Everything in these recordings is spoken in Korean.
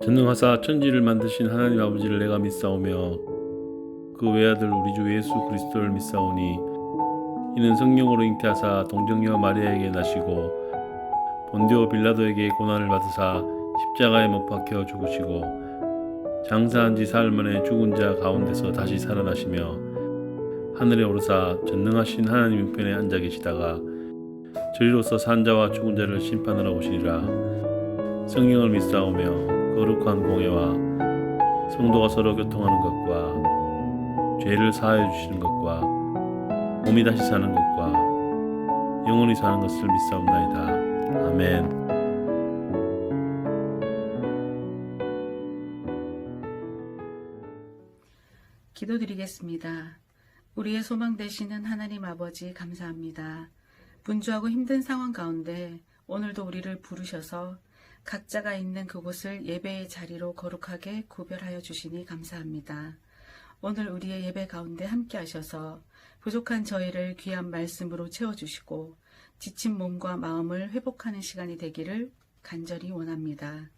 전능하사 천지를 만드신 하나님 아버지를 내가 믿사오며 그 외아들 우리 주 예수 그리스도를 믿사오니 이는 성령으로 잉태하사 동정녀 마리아에게 나시고 본디오 빌라도에게 고난을 받으사 십자가에 못 박혀 죽으시고 장사한 지 사흘 만에 죽은 자 가운데서 다시 살아나시며 하늘에 오르사 전능하신 하나님 우편에 앉아 계시다가 저리로서 산 자와 죽은 자를 심판하러 오시리라. 성령을 믿사오며 거룩한 공예와 성도가 서로 교통하는 것과 죄를 사하여 주시는 것과 몸이 다시 사는 것과 영원히 사는 것을 믿사옵나이다. 아멘. 기도드리겠습니다. 우리의 소망 되시는 하나님 아버지 감사합니다. 분주하고 힘든 상황 가운데 오늘도 우리를 부르셔서 각자가 있는 그곳을 예배의 자리로 거룩하게 구별하여 주시니 감사합니다. 오늘 우리의 예배 가운데 함께 하셔서 부족한 저희를 귀한 말씀으로 채워주시고 지친 몸과 마음을 회복하는 시간이 되기를 간절히 원합니다.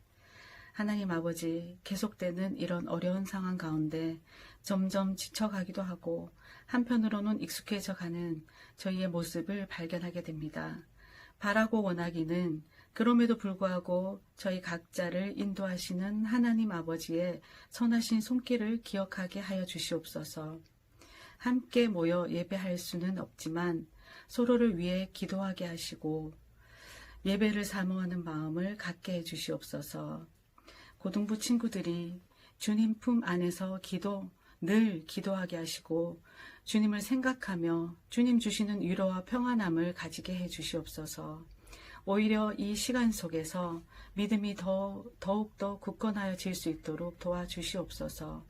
하나님 아버지, 계속되는 이런 어려운 상황 가운데 점점 지쳐가기도 하고 한편으로는 익숙해져 가는 저희의 모습을 발견하게 됩니다. 바라고 원하기는 그럼에도 불구하고 저희 각자를 인도하시는 하나님 아버지의 선하신 손길을 기억하게 하여 주시옵소서. 함께 모여 예배할 수는 없지만 서로를 위해 기도하게 하시고 예배를 사모하는 마음을 갖게 해 주시옵소서. 고등부 친구들이 주님 품 안에서 늘 기도하게 하시고 주님을 생각하며 주님 주시는 위로와 평안함을 가지게 해 주시옵소서. 오히려 이 시간 속에서 믿음이 더욱더 굳건하여질 수 있도록 도와주시옵소서.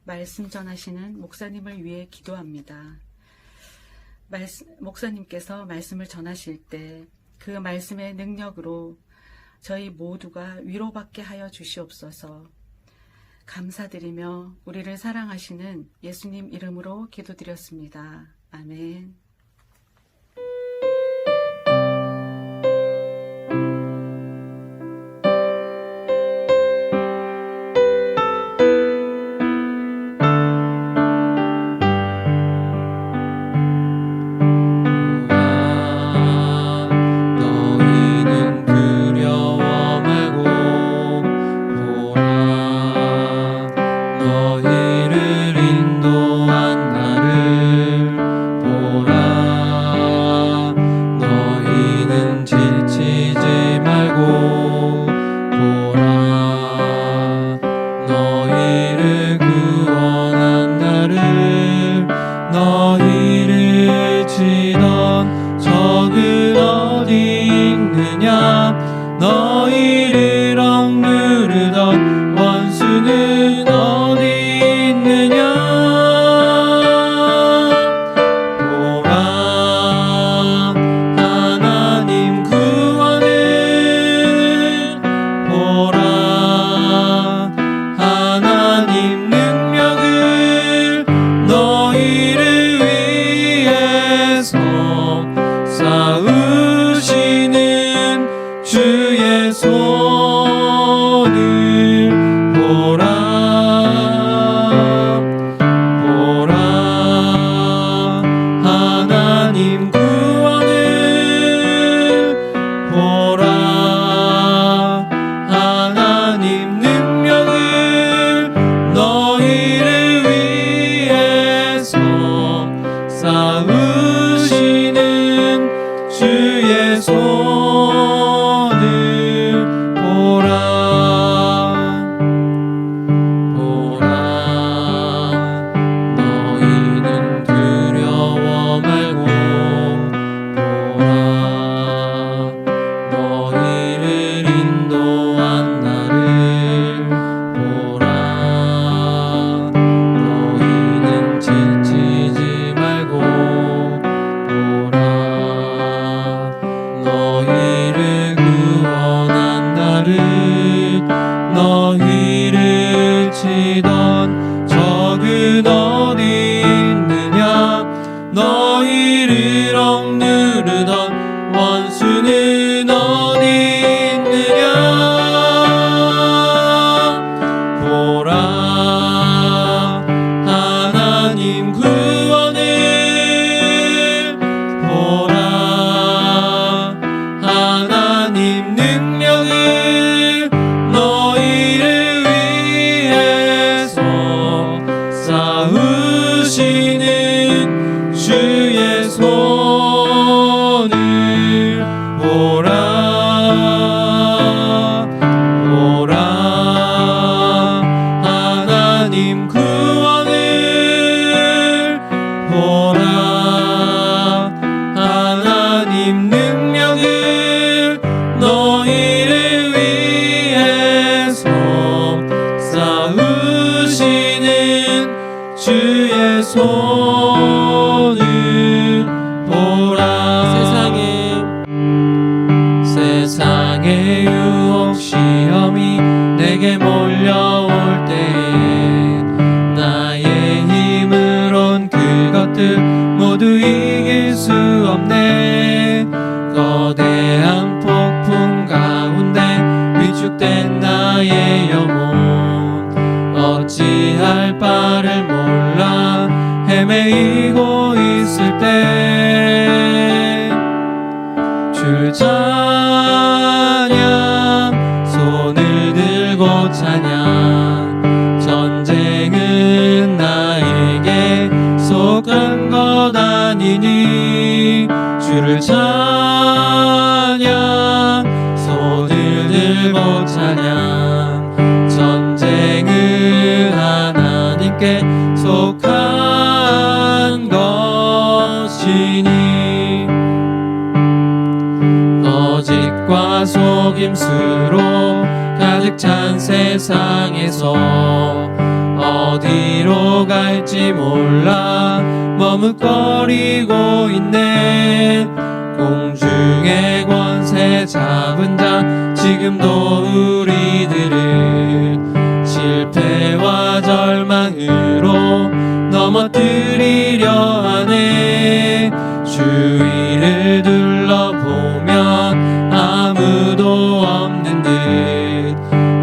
말씀 전하시는 목사님을 위해 기도합니다. 목사님께서 말씀을 전하실 때 그 말씀의 능력으로 저희 모두가 위로받게 하여 주시옵소서. 감사드리며 우리를 사랑하시는 예수님 이름으로 기도드렸습니다. 아멘. 너희를 치던 적은 어디 있느냐 너희를 억누르던 원수는 어디 있느냐 보라 하나님 구원을 보라 하나님 능력을 너희를 위해서 싸우시는 주의 손을 보라 보라 하나님 구원을 보라 하나님 능력을 너희를 위해서 싸우시는 주의 손을 보라 보라 너희는 두려워 말고 보라 너희를 인도한 나를 보라 너희는 지치지 말고 보라 너희를 구원한 나를 너희를 치던 적은 어디 있느냐 너희를 억누르던 원수는 어디 있느냐 하나님 구원을 보라. 하나님 능력을 너희를 위해서 싸우시는 주의 손을 보라. 세상의 유혹 시험이 내게 몰려올 때에 나의 힘으론 그것들 모두 이길 수 없네. 거대한 폭풍 가운데 위축된 나의 영혼 어찌할 바를 몰라 헤매이고 있을 때 줄 찬양 손을 들고 찬양. 전쟁은 나에게 속한 것 아니니 주를 찬양 손을 들고 찬양. 전쟁은 하나님께 속한 것이니 거짓과 속임수로 가득 찬 세상에서 어디로 갈지 몰라 머뭇거리고 있네. 공중의 권세 잡은 자 지금도 우리들을 실패와 절망으로 넘어뜨리려 하네. 주위를 둘러보면 아무도 없는 듯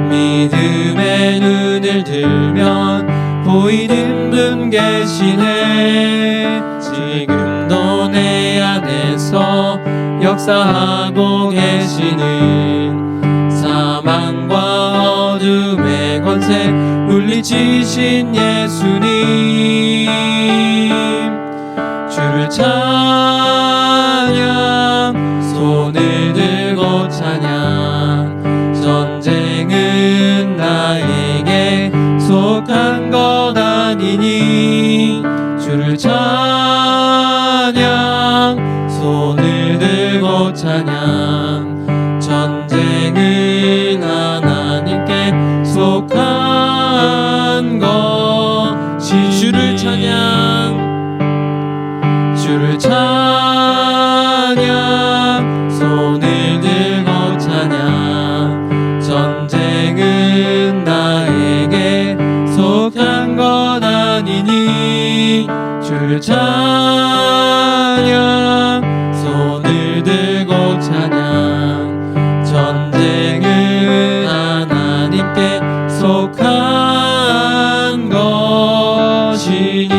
믿음의 눈을 들면 보이는 분 계시네. 지금도 내 안에서 역사하고 계시는 사망과 어둠의 권세 물리치신 예수님 주를 찬양 손을 들고 찬양. 전쟁은 나에게 속한 것 아니니 주를 찬양 손을 들고 찬양. 전쟁은 하나님께 속한 것이 주를 찬양 주를 찬양 손을 들고 찬양. 전쟁은 나에게 속한 것 아니니 주를 찬양 손을 들고 찬양. 전쟁은 하나님께 속한 것이니.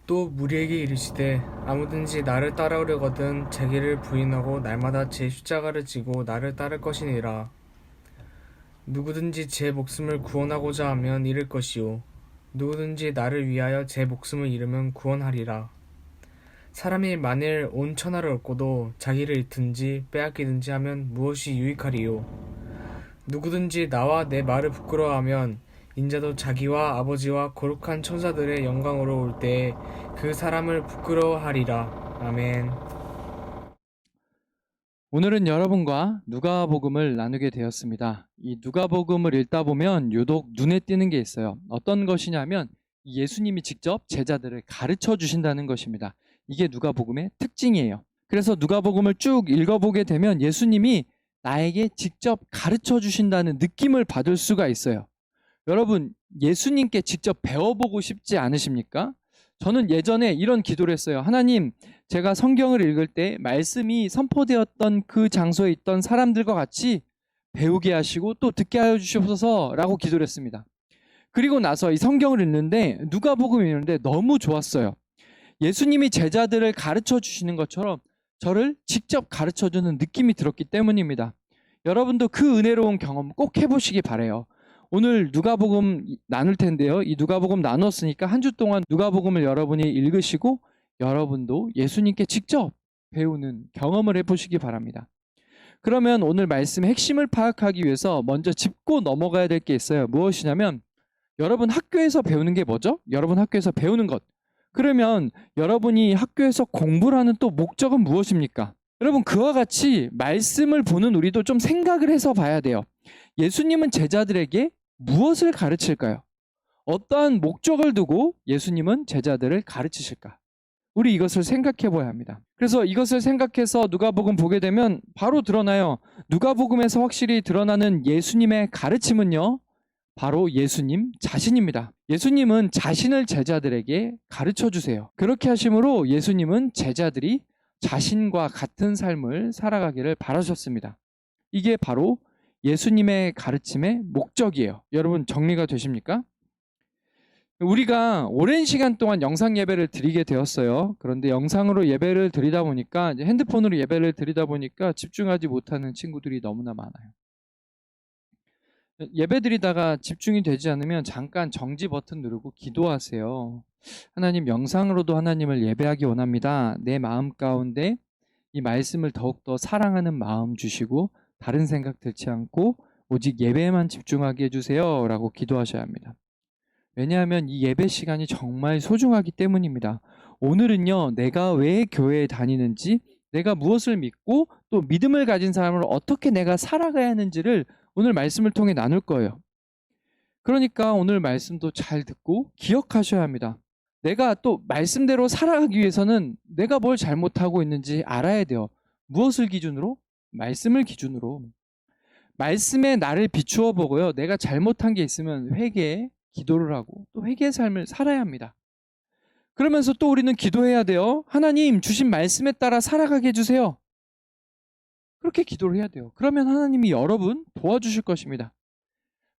또 무리에게 이르시되 아무든지 나를 따라오려거든 자기를 부인하고 날마다 제 십자가를 지고 나를 따를 것이니라. 누구든지 제 목숨을 구원하고자 하면 잃을 것이요 누구든지 나를 위하여 제 목숨을 잃으면 구원하리라. 사람이 만일 온 천하를 얻고도 자기를 잃든지 빼앗기든지 하면 무엇이 유익하리요. 누구든지 나와 내 말을 부끄러워하면 인자도 자기와 아버지와 거룩한 천사들의 영광으로 올 때에 그 사람을 부끄러워하리라. 아멘. 오늘은 여러분과 누가복음을 나누게 되었습니다. 이 누가복음을 읽다 보면 유독 눈에 띄는 게 있어요. 어떤 것이냐면 예수님이 직접 제자들을 가르쳐 주신다는 것입니다. 이게 누가복음의 특징이에요. 그래서 누가복음을 쭉 읽어보게 되면 예수님이 나에게 직접 가르쳐 주신다는 느낌을 받을 수가 있어요. 여러분, 예수님께 직접 배워보고 싶지 않으십니까? 저는 예전에 이런 기도를 했어요. 하나님, 제가 성경을 읽을 때 말씀이 선포되었던 그 장소에 있던 사람들과 같이 배우게 하시고 또 듣게 하여 주시옵소서라고 기도를 했습니다. 그리고 나서 이 성경을 읽는데 누가복음을 읽는데 너무 좋았어요. 예수님이 제자들을 가르쳐 주시는 것처럼 저를 직접 가르쳐 주는 느낌이 들었기 때문입니다. 여러분도 그 은혜로운 경험 꼭 해보시기 바라요. 오늘 누가복음 나눌 텐데요. 이 누가복음 나눴으니까 한 주 동안 누가복음을 여러분이 읽으시고 여러분도 예수님께 직접 배우는 경험을 해보시기 바랍니다. 그러면 오늘 말씀의 핵심을 파악하기 위해서 먼저 짚고 넘어가야 될 게 있어요. 무엇이냐면 여러분 학교에서 배우는 게 뭐죠? 여러분 학교에서 배우는 것. 그러면 여러분이 학교에서 공부를 하는 또 목적은 무엇입니까? 여러분 그와 같이 말씀을 보는 우리도 좀 생각을 해서 봐야 돼요. 예수님은 제자들에게 무엇을 가르칠까요? 어떠한 목적을 두고 예수님은 제자들을 가르치실까? 우리 이것을 생각해 봐야 합니다. 그래서 이것을 생각해서 누가복음 보게 되면 바로 드러나요. 누가복음에서 확실히 드러나는 예수님의 가르침은요, 바로 예수님 자신입니다. 예수님은 자신을 제자들에게 가르쳐 주세요. 그렇게 하심으로 예수님은 제자들이 자신과 같은 삶을 살아가기를 바라셨습니다. 이게 바로 예수님의 가르침의 목적이에요. 여러분 정리가 되십니까? 우리가 오랜 시간 동안 영상 예배를 드리게 되었어요. 그런데 영상으로 예배를 드리다 보니까, 이제 핸드폰으로 예배를 드리다 보니까 집중하지 못하는 친구들이 너무나 많아요. 예배 드리다가 집중이 되지 않으면 잠깐 정지 버튼 누르고 기도하세요. 하나님, 영상으로도 하나님을 예배하기 원합니다. 내 마음 가운데 이 말씀을 더욱더 사랑하는 마음 주시고 다른 생각 들지 않고 오직 예배에만 집중하게 해주세요 라고 기도하셔야 합니다. 왜냐하면 이 예배 시간이 정말 소중하기 때문입니다. 오늘은요, 내가 왜 교회에 다니는지, 내가 무엇을 믿고 또 믿음을 가진 사람으로 어떻게 내가 살아가야 하는지를 오늘 말씀을 통해 나눌 거예요. 그러니까 오늘 말씀도 잘 듣고 기억하셔야 합니다. 내가 또 말씀대로 살아가기 위해서는 내가 뭘 잘못하고 있는지 알아야 돼요. 무엇을 기준으로? 말씀을 기준으로. 말씀에 나를 비추어 보고요, 내가 잘못한 게 있으면 회개해 기도를 하고 또 회개의 삶을 살아야 합니다. 그러면서 또 우리는 기도해야 돼요. 하나님 주신 말씀에 따라 살아가게 해주세요. 그렇게 기도를 해야 돼요. 그러면 하나님이 여러분 도와주실 것입니다.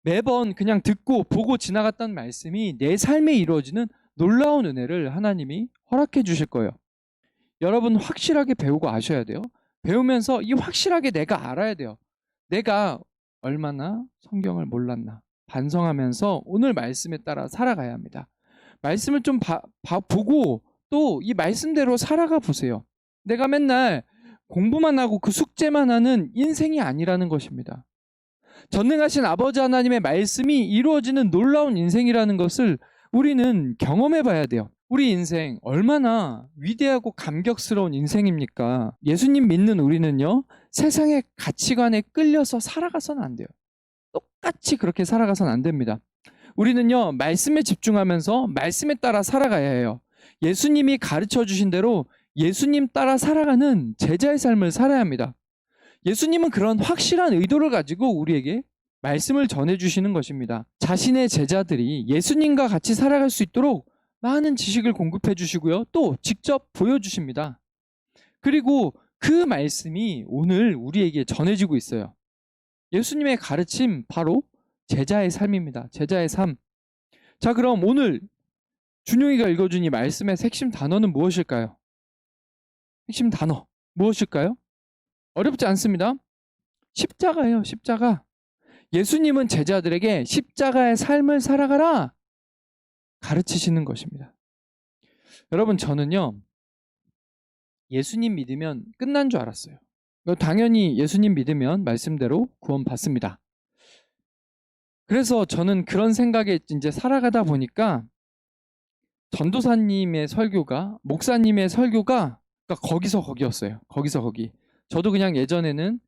매번 그냥 듣고 보고 지나갔던 말씀이 내 삶에 이루어지는 놀라운 은혜를 하나님이 허락해 주실 거예요. 여러분 확실하게 배우고 아셔야 돼요. 배우면서 이 확실하게 내가 알아야 돼요. 내가 얼마나 성경을 몰랐나 반성하면서 오늘 말씀에 따라 살아가야 합니다. 말씀을 좀 보고 또 이 말씀대로 살아가 보세요. 내가 맨날 공부만 하고 그 숙제만 하는 인생이 아니라는 것입니다. 전능하신 아버지 하나님의 말씀이 이루어지는 놀라운 인생이라는 것을 우리는 경험해 봐야 돼요. 우리 인생 얼마나 위대하고 감격스러운 인생입니까? 예수님 믿는 우리는요, 세상의 가치관에 끌려서 살아가서는 안 돼요. 똑같이 그렇게 살아가서는 안 됩니다. 우리는요, 말씀에 집중하면서 말씀에 따라 살아가야 해요. 예수님이 가르쳐 주신 대로 예수님 따라 살아가는 제자의 삶을 살아야 합니다. 예수님은 그런 확실한 의도를 가지고 우리에게 말씀을 전해주시는 것입니다. 자신의 제자들이 예수님과 같이 살아갈 수 있도록 많은 지식을 공급해 주시고요, 또 직접 보여주십니다. 그리고 그 말씀이 오늘 우리에게 전해지고 있어요. 예수님의 가르침, 바로 제자의 삶입니다. 제자의 삶. 자, 그럼 오늘 준용이가 읽어준 이 말씀의 핵심 단어는 무엇일까요? 핵심 단어 무엇일까요? 어렵지 않습니다. 십자가예요. 십자가. 예수님은 제자들에게 십자가의 삶을 살아가라 가르치시는 것입니다. 여러분, 저는요, 예수님 믿으면 끝난 줄 알았어요. 당연히 예수님 믿으면 말씀대로 구원 받습니다. 그래서 저는 그런 생각에 이제 살아가다 보니까 전도사님의 설교가, 목사님의 설교가 거기서 거기였어요. 거기서 거기. 저도 그냥 예전에는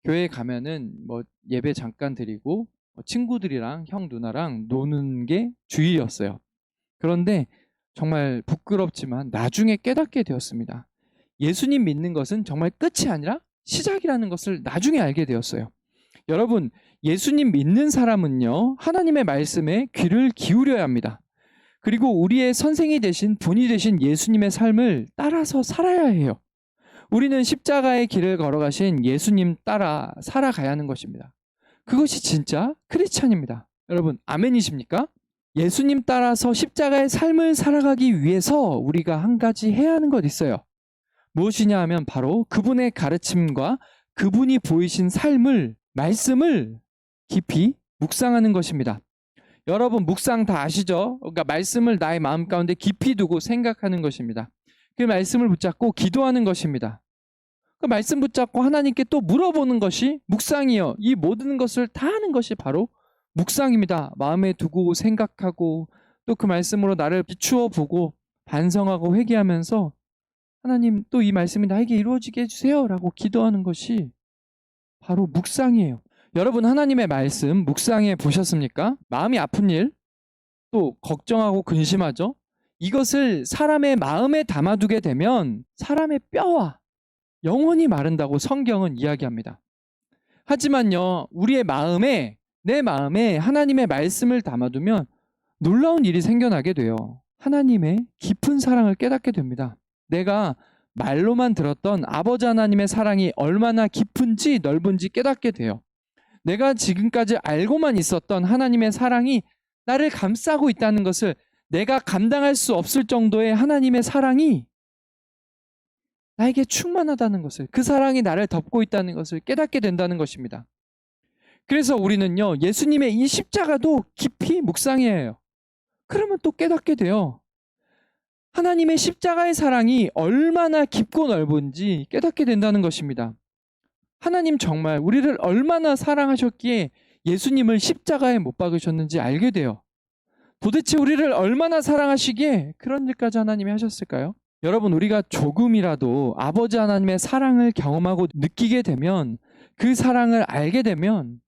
교회에 가면은 뭐 예배 잠깐 드리고 친구들이랑 형 누나랑 노는 게 주의였어요. 그런데 정말 부끄럽지만 나중에 깨닫게 되었습니다. 예수님 믿는 것은 정말 끝이 아니라 시작이라는 것을 나중에 알게 되었어요. 여러분, 예수님 믿는 사람은요, 하나님의 말씀에 귀를 기울여야 합니다. 그리고 우리의 선생이 되신, 분이 되신 예수님의 삶을 따라서 살아야 해요. 우리는 십자가의 길을 걸어가신 예수님 따라 살아가야 하는 것입니다. 그것이 진짜 크리스찬입니다. 여러분, 아멘이십니까? 예수님 따라서 십자가의 삶을 살아가기 위해서 우리가 한 가지 해야 하는 것 있어요. 무엇이냐 하면 바로 그분의 가르침과 그분이 보이신 삶을, 말씀을 깊이 묵상하는 것입니다. 여러분, 묵상 다 아시죠? 그러니까 말씀을 나의 마음 가운데 깊이 두고 생각하는 것입니다. 그 말씀을 붙잡고 기도하는 것입니다. 그 말씀 붙잡고 하나님께 또 물어보는 것이 묵상이요. 이 모든 것을 다 하는 것이 바로 묵상입니다. 마음에 두고 생각하고 또 그 말씀으로 나를 비추어 보고 반성하고 회개하면서 하나님 또 이 말씀이 나에게 이루어지게 해주세요 라고 기도하는 것이 바로 묵상이에요. 여러분 하나님의 말씀 묵상해 보셨습니까? 마음이 아픈 일, 또 걱정하고 근심하죠. 이것을 사람의 마음에 담아두게 되면 사람의 뼈와 영혼이 마른다고 성경은 이야기합니다. 하지만요, 우리의 마음에, 내 마음에 하나님의 말씀을 담아두면 놀라운 일이 생겨나게 돼요. 하나님의 깊은 사랑을 깨닫게 됩니다. 내가 말로만 들었던 아버지 하나님의 사랑이 얼마나 깊은지 넓은지 깨닫게 돼요. 내가 지금까지 알고만 있었던 하나님의 사랑이 나를 감싸고 있다는 것을, 내가 감당할 수 없을 정도의 하나님의 사랑이 나에게 충만하다는 것을, 그 사랑이 나를 덮고 있다는 것을 깨닫게 된다는 것입니다. 그래서 우리는요, 예수님의 이 십자가도 깊이 묵상해야 해요. 그러면 또 깨닫게 돼요. 하나님의 십자가의 사랑이 얼마나 깊고 넓은지 깨닫게 된다는 것입니다. 하나님 정말 우리를 얼마나 사랑하셨기에 예수님을 십자가에 못 박으셨는지 알게 돼요. 도대체 우리를 얼마나 사랑하시기에 그런 일까지 하나님이 하셨을까요? 여러분, 우리가 조금이라도 아버지 하나님의 사랑을 경험하고 느끼게 되면, 그 사랑을 알게 되면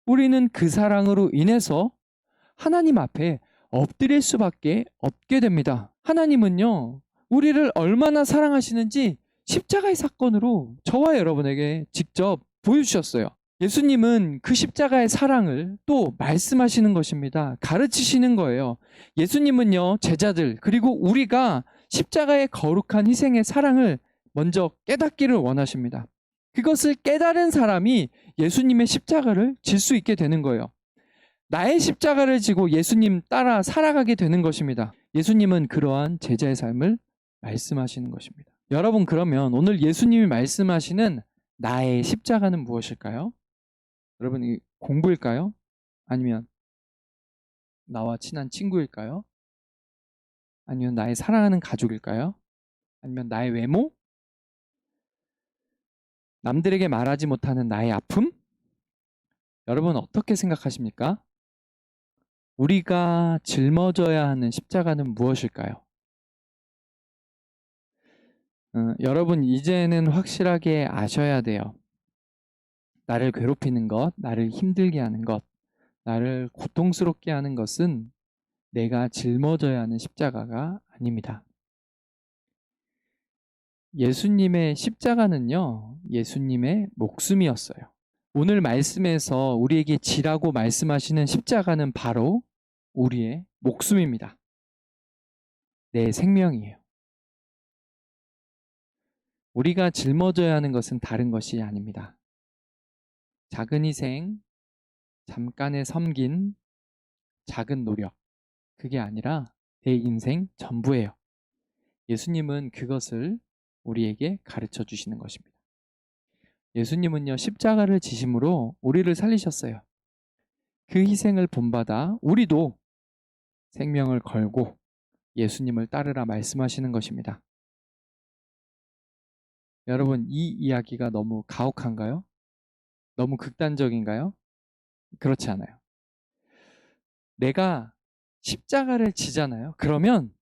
우리는 그 사랑으로 인해서 하나님 앞에 엎드릴 수밖에 없게 됩니다. 하나님은요, 우리를 얼마나 사랑하시는지 십자가의 사건으로 저와 여러분에게 직접 보여주셨어요. 예수님은 그 십자가의 사랑을 또 말씀하시는 것입니다. 가르치시는 거예요. 예수님은요, 제자들 그리고 우리가 십자가의 거룩한 희생의 사랑을 먼저 깨닫기를 원하십니다. 그것을 깨달은 사람이 예수님의 십자가를 질 수 있게 되는 거예요. 나의 십자가를 지고 예수님 따라 살아가게 되는 것입니다. 예수님은 그러한 제자의 삶을 말씀하시는 것입니다. 여러분, 그러면 오늘 예수님이 말씀하시는 나의 십자가는 무엇일까요? 여러분, 이 공부일까요? 아니면 나와 친한 친구일까요? 아니면 나의 사랑하는 가족일까요? 아니면 나의 외모? 남들에게 말하지 못하는 나의 아픔? 여러분 어떻게 생각하십니까? 우리가 짊어져야 하는 십자가는 무엇일까요? 여러분 이제는 확실하게 아셔야 돼요. 나를 괴롭히는 것, 나를 힘들게 하는 것, 나를 고통스럽게 하는 것은 내가 짊어져야 하는 십자가가 아닙니다. 예수님의 십자가는요, 예수님의 목숨이었어요. 오늘 말씀에서 우리에게 지라고 말씀하시는 십자가는 바로 우리의 목숨입니다. 내 생명이에요. 우리가 짊어져야 하는 것은 다른 것이 아닙니다. 작은 희생, 잠깐의 섬긴, 작은 노력, 그게 아니라 내 인생 전부예요. 예수님은 그것을 우리에게 가르쳐 주시는 것입니다. 예수님은요, 십자가를 지심으로 우리를 살리셨어요. 그 희생을 본받아 우리도 생명을 걸고 예수님을 따르라 말씀하시는 것입니다. 여러분, 이 이야기가 너무 가혹한가요? 너무 극단적인가요? 그렇지 않아요. 내가 십자가를 지잖아요. 그러면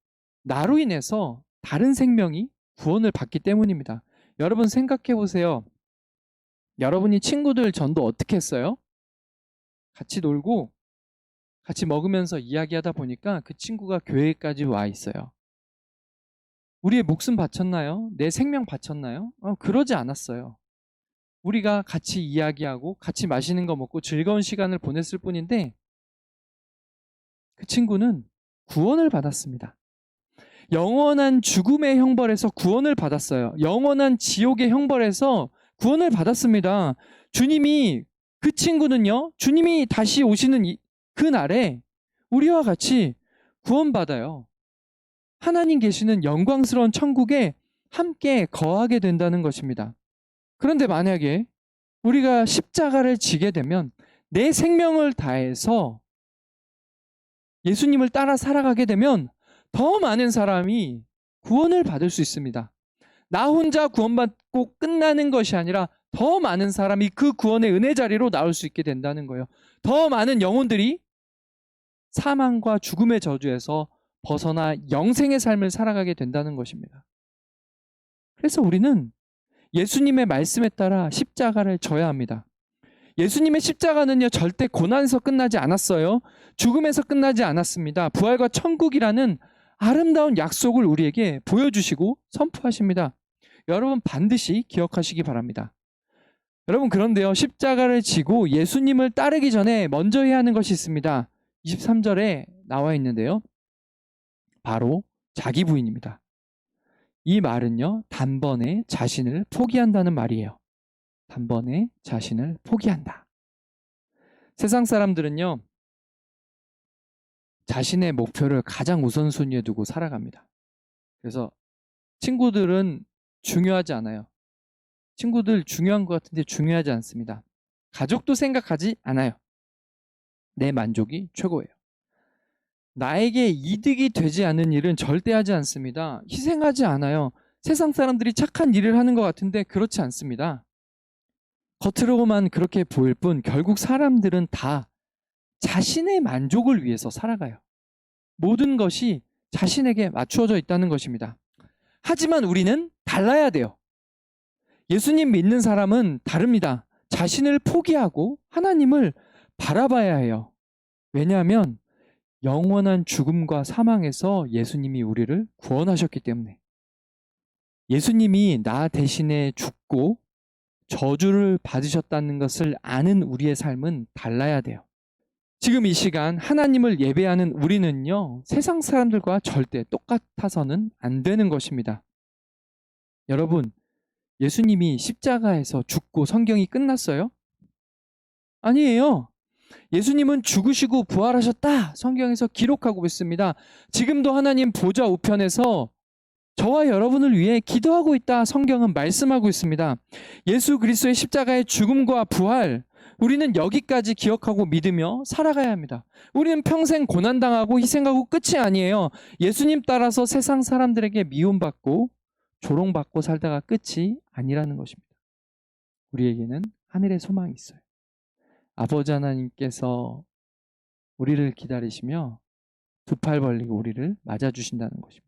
나로 인해서 다른 생명이 구원을 받기 때문입니다. 여러분 생각해 보세요. 여러분이 친구들 전도 어떻게 했어요? 같이 놀고 같이 먹으면서 이야기하다 보니까 그 친구가 교회까지 와 있어요. 우리의 목숨 바쳤나요? 내 생명 바쳤나요? 그러지 않았어요. 우리가 같이 이야기하고 같이 맛있는 거 먹고 즐거운 시간을 보냈을 뿐인데 그 친구는 구원을 받았습니다. 영원한 죽음의 형벌에서 구원을 받았어요. 영원한 지옥의 형벌에서 구원을 받았습니다. 주님이, 그 친구는요, 주님이 다시 오시는 그 날에 우리와 같이 구원받아요. 하나님 계시는 영광스러운 천국에 함께 거하게 된다는 것입니다. 그런데 만약에 우리가 십자가를 지게 되면 내 생명을 다해서 예수님을 따라 살아가게 되면 더 많은 사람이 구원을 받을 수 있습니다. 나 혼자 구원받고 받고 끝나는 것이 아니라 더 많은 사람이 그 구원의 은혜 자리로 나올 수 있게 된다는 거예요. 더 많은 영혼들이 사망과 죽음의 저주에서 벗어나 영생의 삶을 살아가게 된다는 것입니다. 그래서 우리는 예수님의 말씀에 따라 십자가를 져야 합니다. 예수님의 십자가는요, 절대 고난에서 끝나지 않았어요. 죽음에서 끝나지 않았습니다. 부활과 천국이라는 아름다운 약속을 우리에게 보여주시고 선포하십니다. 여러분 반드시 기억하시기 바랍니다. 여러분, 그런데요, 십자가를 지고 예수님을 따르기 전에 먼저 해야 하는 것이 있습니다. 23절에 나와 있는데요. 바로 자기 부인입니다. 이 말은요, 단번에 자신을 포기한다는 말이에요. 단번에 자신을 포기한다. 세상 사람들은요, 자신의 목표를 가장 우선순위에 두고 살아갑니다. 그래서 친구들은 중요하지 않아요. 친구들 중요한 것 같은데 중요하지 않습니다. 가족도 생각하지 않아요. 내 만족이 최고예요. 나에게 이득이 되지 않는 일은 절대 하지 않습니다. 희생하지 않아요. 세상 사람들이 착한 일을 하는 것 같은데 그렇지 않습니다. 겉으로만 그렇게 보일 뿐 결국 사람들은 다 자신의 만족을 위해서 살아가요. 모든 것이 자신에게 맞추어져 있다는 것입니다. 하지만 우리는 달라야 돼요. 예수님 믿는 사람은 다릅니다. 자신을 포기하고 하나님을 바라봐야 해요. 왜냐하면 영원한 죽음과 사망에서 예수님이 우리를 구원하셨기 때문에. 예수님이 나 대신에 죽고 저주를 받으셨다는 것을 아는 우리의 삶은 달라야 돼요. 지금 이 시간 하나님을 예배하는 우리는요, 세상 사람들과 절대 똑같아서는 안 되는 것입니다. 여러분, 예수님이 십자가에서 죽고 성경이 끝났어요? 아니에요. 예수님은 죽으시고 부활하셨다. 성경에서 기록하고 있습니다. 지금도 하나님 보좌 우편에서 저와 여러분을 위해 기도하고 있다. 성경은 말씀하고 있습니다. 예수 그리스도의 십자가의 죽음과 부활, 우리는 여기까지 기억하고 믿으며 살아가야 합니다. 우리는 평생 고난당하고 희생하고 끝이 아니에요. 예수님 따라서 세상 사람들에게 미움받고 조롱받고 살다가 끝이 아니라는 것입니다. 우리에게는 하늘의 소망이 있어요. 아버지 하나님께서 우리를 기다리시며 두 팔 벌리고 우리를 맞아주신다는 것입니다.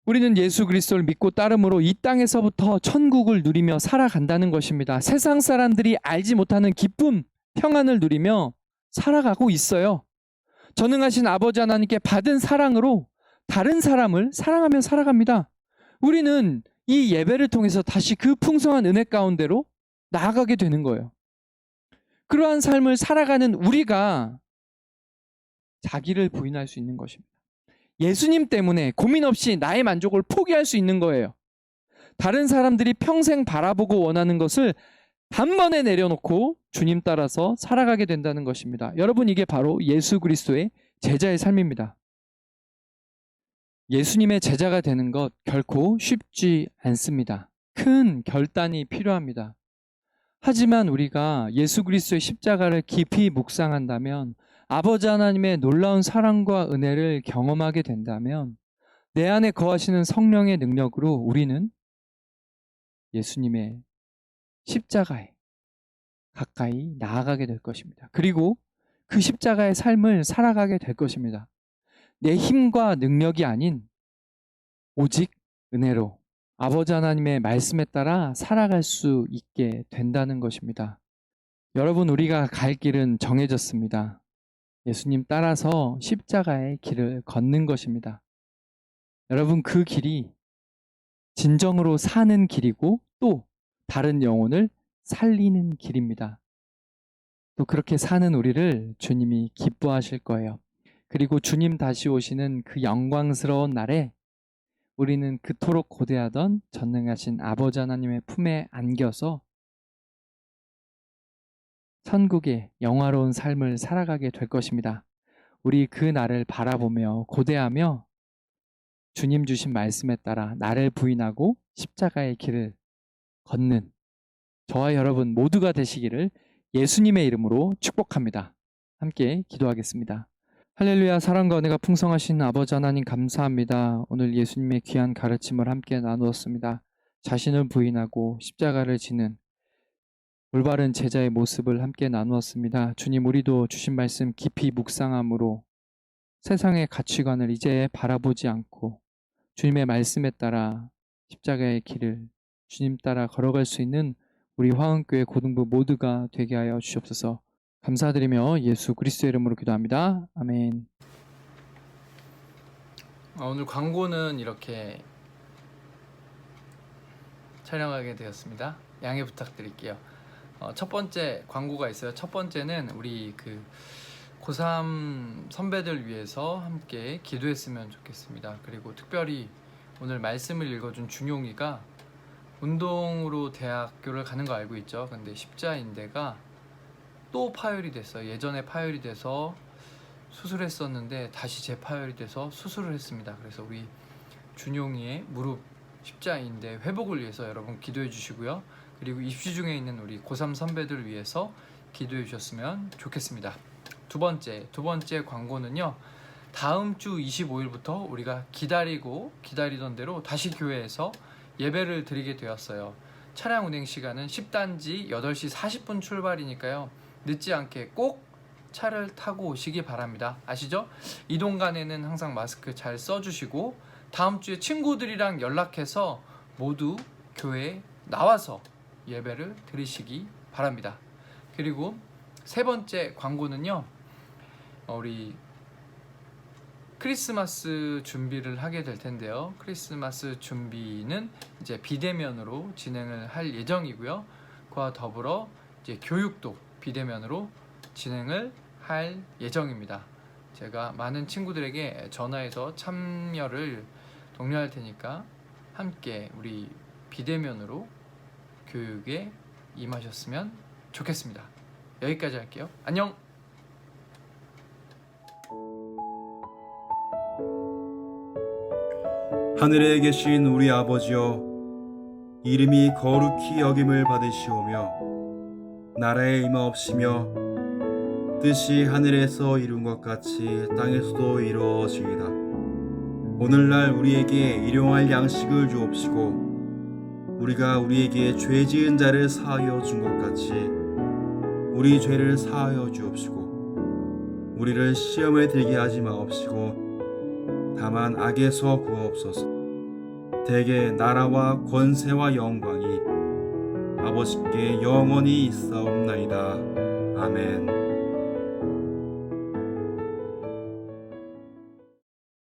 우리는 예수 그리스도를 믿고 따름으로 이 땅에서부터 천국을 누리며 살아간다는 것입니다. 세상 사람들이 알지 못하는 기쁨, 평안을 누리며 살아가고 있어요. 전능하신 아버지 하나님께 받은 사랑으로 다른 사람을 사랑하며 살아갑니다. 우리는 이 예배를 통해서 다시 그 풍성한 은혜 가운데로 나아가게 되는 거예요. 그러한 삶을 살아가는 우리가 자기를 부인할 수 있는 것입니다. 예수님 때문에 고민 없이 나의 만족을 포기할 수 있는 거예요. 다른 사람들이 평생 바라보고 원하는 것을 단번에 내려놓고 주님 따라서 살아가게 된다는 것입니다. 여러분, 이게 바로 예수 그리스도의 제자의 삶입니다. 예수님의 제자가 되는 것 결코 쉽지 않습니다. 큰 결단이 필요합니다. 하지만 우리가 예수 그리스도의 십자가를 깊이 묵상한다면, 아버지 하나님의 놀라운 사랑과 은혜를 경험하게 된다면, 내 안에 거하시는 성령의 능력으로 우리는 예수님의 십자가에 가까이 나아가게 될 것입니다. 그리고 그 십자가의 삶을 살아가게 될 것입니다. 내 힘과 능력이 아닌 오직 은혜로 아버지 하나님의 말씀에 따라 살아갈 수 있게 된다는 것입니다. 여러분, 우리가 갈 길은 정해졌습니다. 예수님 따라서 십자가의 길을 걷는 것입니다. 여러분, 그 길이 진정으로 사는 길이고 또 다른 영혼을 살리는 길입니다. 또 그렇게 사는 우리를 주님이 기뻐하실 거예요. 그리고 주님 다시 오시는 그 영광스러운 날에 우리는 그토록 고대하던 전능하신 아버지 하나님의 품에 안겨서 천국의 영화로운 삶을 살아가게 될 것입니다. 우리 그 날을 바라보며 고대하며 주님 주신 말씀에 따라 나를 부인하고 십자가의 길을 걷는 저와 여러분 모두가 되시기를 예수님의 이름으로 축복합니다. 함께 기도하겠습니다. 할렐루야. 사랑과 은혜가 풍성하신 아버지 하나님 감사합니다. 오늘 예수님의 귀한 가르침을 함께 나누었습니다. 자신을 부인하고 십자가를 지는 올바른 제자의 모습을 함께 나누었습니다. 주님, 우리도 주신 말씀 깊이 묵상함으로 세상의 가치관을 이제 바라보지 않고 주님의 말씀에 따라 십자가의 길을 주님 따라 걸어갈 수 있는 우리 화흥교회 고등부 모두가 되게 하여 주시옵소서. 감사드리며 예수 그리스도의 이름으로 기도합니다. 아멘. 오늘 광고는 이렇게 촬영하게 되었습니다. 양해 부탁드릴게요. 첫 번째 광고가 있어요. 첫 번째는 우리 고3 선배들 위해서 함께 기도했으면 좋겠습니다. 그리고 특별히 오늘 말씀을 읽어준 준용이가 운동으로 대학교를 가는 거 알고 있죠. 근데 십자인대가 또 파열이 됐어요. 예전에 파열이 돼서 수술했었는데 다시 재파열이 돼서 수술을 했습니다. 그래서 우리 준용이의 무릎 십자인대 회복을 위해서 여러분 기도해 주시고요. 그리고 입시 중에 있는 우리 고3 선배들을 위해서 기도해 주셨으면 좋겠습니다. 두 번째 광고는요. 다음 주 25일부터 우리가 기다리던 대로 다시 교회에서 예배를 드리게 되었어요. 차량 운행 시간은 10단지 8시 40분 출발이니까요. 늦지 않게 꼭 차를 타고 오시기 바랍니다. 아시죠? 이동 간에는 항상 마스크 잘 써주시고 다음 주에 친구들이랑 연락해서 모두 교회에 나와서 예배를 드리시기 바랍니다. 그리고 세 번째 광고는요. 우리 크리스마스 준비를 하게 될 텐데요. 크리스마스 준비는 이제 비대면으로 진행을 할 예정이고요. 그와 더불어 이제 교육도 비대면으로 진행을 할 예정입니다. 제가 많은 친구들에게 전화해서 참여를 독려할 테니까 함께 우리 비대면으로 교육에 임하셨으면 좋겠습니다. 여기까지 할게요. 안녕! 하늘에 계신 우리 아버지여, 이름이 거룩히 여김을 받으시오며 나라에 임하옵시며 뜻이 하늘에서 이룬 것 같이 땅에서도 이루어지이다. 오늘날 우리에게 일용할 양식을 주옵시고 우리가 우리에게 죄 지은 자를 사하여 준 것 같이 우리 죄를 사하여 주옵시고 우리를 시험에 들게 하지 마옵시고 다만 악에서 구하옵소서. 대개 나라와 권세와 영광이 아버지께 영원히 있사옵나이다. 아멘.